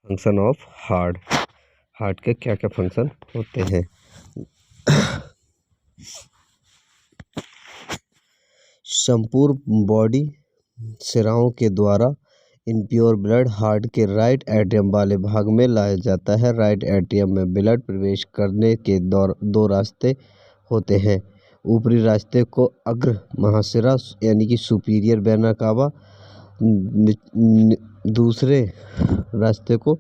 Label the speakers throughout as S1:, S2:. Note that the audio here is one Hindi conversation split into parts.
S1: फंक्शन ऑफ हार्ट के क्या क्या फंक्शन होते हैं। संपूर्ण बॉडी सिराओं के द्वारा इम्प्योर ब्लड हार्ट के राइट एट्रियम वाले भाग में लाया जाता है। राइट एट्रियम में ब्लड प्रवेश करने के दो रास्ते होते हैं। ऊपरी रास्ते को अग्र महाशिरा यानी कि सुपीरियर वेना कावा, दूसरे रास्ते को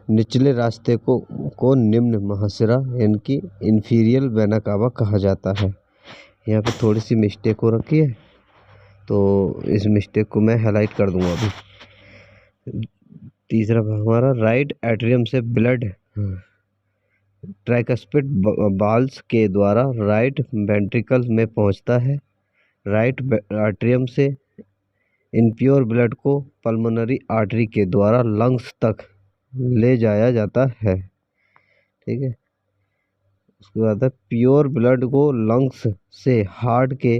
S1: निचले रास्ते को निम्न महाशिरा यानी कि इंफीरियर वेना कावा कहा जाता है। यहाँ पे थोड़ी सी मिस्टेक हो रखी है, तो इस मिस्टेक को मैं हाईलाइट कर दूंगा अभी। तीसरा भाग हमारा राइट एट्रियम से ब्लड ट्राइकस्पिड बाल्स के द्वारा राइट वेंट्रिकल में पहुंचता है। राइट एट्रियम से इम्प्योर ब्लड को पल्मोनरी आर्टरी के द्वारा लंग्स तक ले जाया जाता है। ठीक है, उसके बाद है प्योर ब्लड को लंग्स से हार्ट के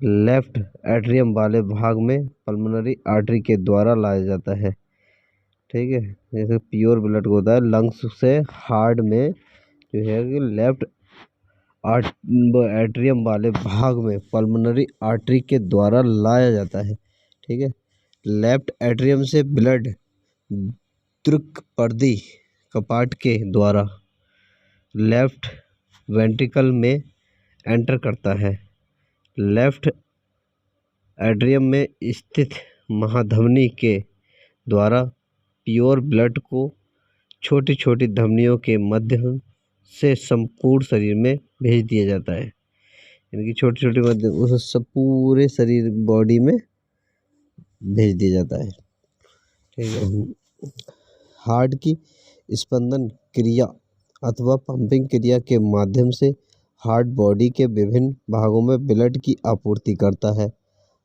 S1: लेफ्ट एट्रियम वाले भाग में पल्मोनरी आर्टरी के द्वारा लाया जाता है। ठीक है, जैसे प्योर ब्लड को होता है लंग्स से हार्ट में जो है कि लेफ्ट एट्रियम वाले भाग में पल्मोनरी आर्टरी के द्वारा लाया जाता है। ठीक है, लेफ्ट एट्रियम से ब्लड दृक्पर्दी कपाट के द्वारा लेफ्ट वेंट्रिकल में एंटर करता है। लेफ्ट एट्रियम में स्थित महाधमनी के द्वारा प्योर ब्लड को छोटी छोटी धमनियों के माध्यम से संपूर्ण शरीर में भेज दिया जाता है। यानी कि छोटी छोटी माध्यम उस सब पूरे शरीर बॉडी में भेज दिया जाता है। ठीक है, हार्ट की स्पंदन क्रिया अथवा पंपिंग क्रिया के माध्यम से हार्ट बॉडी के विभिन्न भागों में ब्लड की आपूर्ति करता है।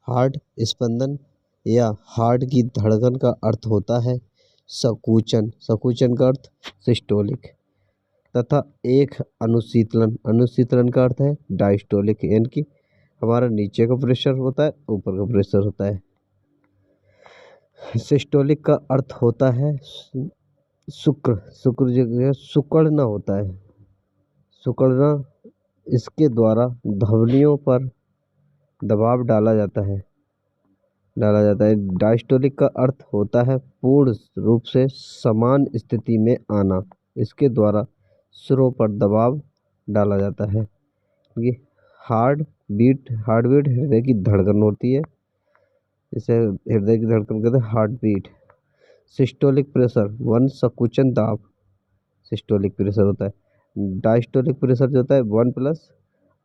S1: हार्ट स्पंदन या हार्ट की धड़कन का अर्थ होता है संकुचन का अर्थ सिस्टोलिक तथा एक अनुशीतलन का अर्थ है डायस्टोलिक, यानी कि हमारा नीचे का प्रेशर होता है, ऊपर का प्रेशर होता है। सिस्टोलिक का अर्थ होता है शुक्र जगह सिकुड़ना होता है, सिकुड़ना। इसके द्वारा धमनियों पर दबाव डाला जाता है। डायस्टोलिक का अर्थ होता है पूर्ण रूप से समान स्थिति में आना। इसके द्वारा सिरों पर दबाव डाला जाता है। ये हार्ट बीट हृदय की धड़कन होती है, इसे हृदय की धड़कन कहते हैं हार्ट बीट। सिस्टोलिक प्रेशर वन संकुचन दाब सिस्टोलिक प्रेशर होता है। डायस्टोलिक प्रेशर जो होता है 1 प्लस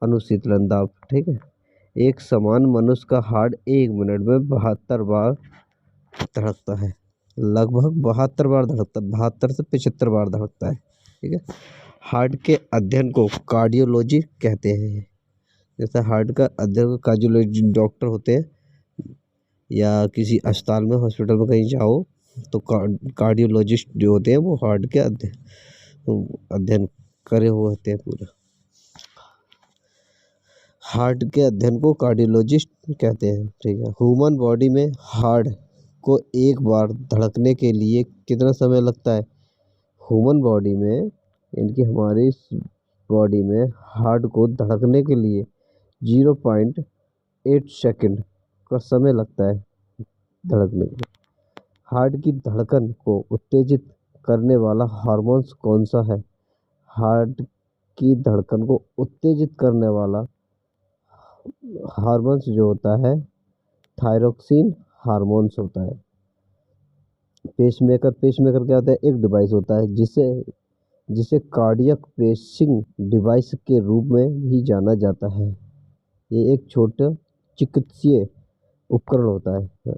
S1: अनुशीतलन दाब। ठीक है, एक समान मनुष्य का हार्ट 1 मिनट में 72 बार धड़कता है, लगभग 72 बार धड़कता है, 72 से 75 बार धड़कता है। ठीक है, हार्ट के अध्ययन को कार्डियोलॉजी कहते हैं। जैसे हार्ट का अध्ययन कार्डियोलॉजी डॉक्टर होते हैं, या किसी अस्पताल में हॉस्पिटल में कहीं जाओ तो कार्डियोलॉजिस्ट जो होते हैं वो हार्ट के अध्ययन करे हुए होते हैं पूरा। हार्ट के अध्ययन को कार्डियोलॉजिस्ट कहते हैं। ठीक है, ह्यूमन बॉडी में हार्ट को एक बार धड़कने के लिए कितना समय लगता है? ह्यूमन बॉडी में इनकी हमारी बॉडी में हार्ट को धड़कने के लिए 0.8 सेकंड का समय लगता है धड़कने के लिए। हार्ट की धड़कन को उत्तेजित करने वाला हार्मोन्स कौन सा है? हार्ट की धड़कन को उत्तेजित करने वाला हार्मोन्स जो होता है थायरोक्सिन हार्मोन्स होता है। पेसमेकर क्या होता है? एक डिवाइस होता है जिसे कार्डियक पेसिंग डिवाइस के रूप में भी जाना जाता है। ये एक छोटा चिकित्सीय उपकरण होता है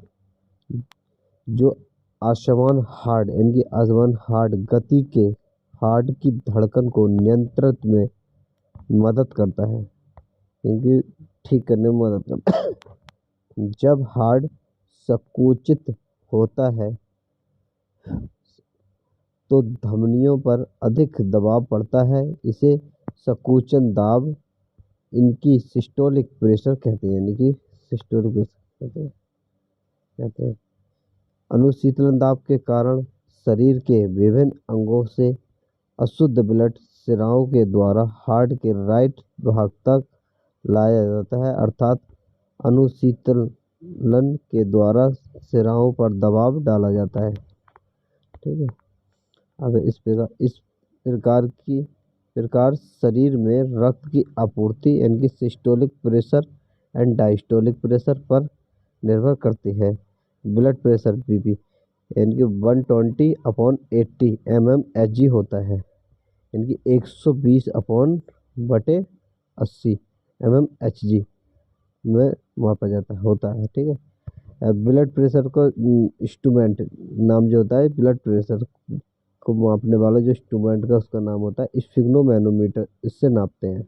S1: जो असमान हार्ट यानी कि असमान हार्ट गति के हार्ट की धड़कन को नियंत्रण में मदद करता है, इनकी ठीक करने में मदद करता है। जब हार्ट संकुचित होता है तो धमनियों पर अधिक दबाव पड़ता है, इसे संकुचन दाब इनकी सिस्टोलिक प्रेशर कहते हैं, यानी कि सिस्टोलिक प्रेशर कहते हैं। अनुशीतलन दाब के कारण शरीर के विभिन्न अंगों से अशुद्ध ब्लड सिराओं के द्वारा हार्ट के राइट भाग तक लाया जाता है, अर्थात अनुशीतलन के द्वारा सिराओं पर दबाव डाला जाता है। ठीक है। अब इस प्रकार शरीर में रक्त की आपूर्ति यानी कि systolic pressure and diastolic pressure पर निर्भर करती है। ब्लड प्रेशर बीपी यानी कि 120/80 mmHg होता है, यानी कि 120/80 mmHg में मापा होता है। ठीक है। ब्लड प्रेशर को इंस्ट्रूमेंट नाम जो होता है, ब्लड प्रेशर को मापने वाला जो इंस्ट्रूमेंट का उसका नाम होता है स्फिग्नोमैनोमीटर, इससे नापते हैं।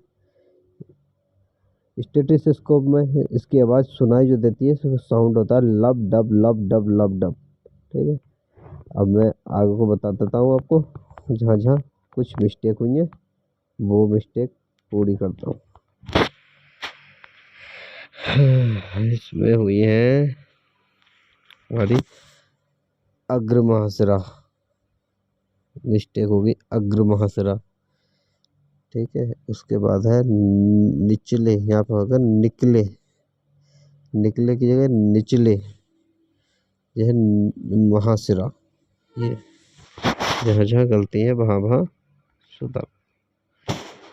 S1: स्टेथोस्कोप में इसकी आवाज़ सुनाई जो देती है साउंड होता है लब डब लब डब लब डब। ठीक है। अब मैं आगे को बता देता हूँ आपको, जहाँ जहाँ कुछ मिस्टेक हुई है वो मिस्टेक पूरी करता हूँ। इसमें हुई है हमारी अग्र महाशिरा, मिस्टेक होगी अग्र महाशिरा। ठीक है। उसके बाद है निचले, यहाँ पर होगा निकले, निकले की जगह निचले, यह है महाशिरा। ये जहाँ जहाँ गलती है वहाँ वहाँ सुधार,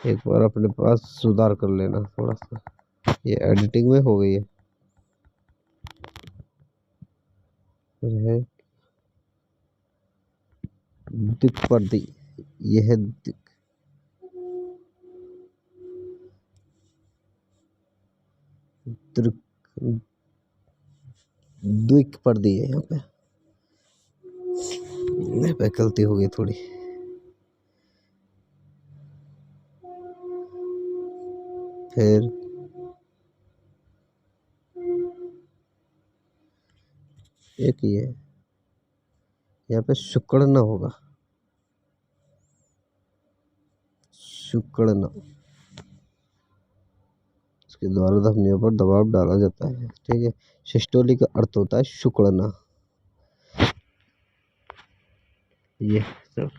S1: एक बार अपने पास सुधार कर लेना थोड़ा सा। ये एडिटिंग में हो गई है। फिर है द्विपदी, यह है द्विपदी है। यहाँ पे गलती हो गई थोड़ी। फिर एक ये यहाँ पे शुक्ड़ना होगा, शुक्ड़ना, इसके द्वारा धमनियों पर दबाव डाला जाता है। ठीक है। सिस्टोली का अर्थ होता है शुक्ड़ना। ये सब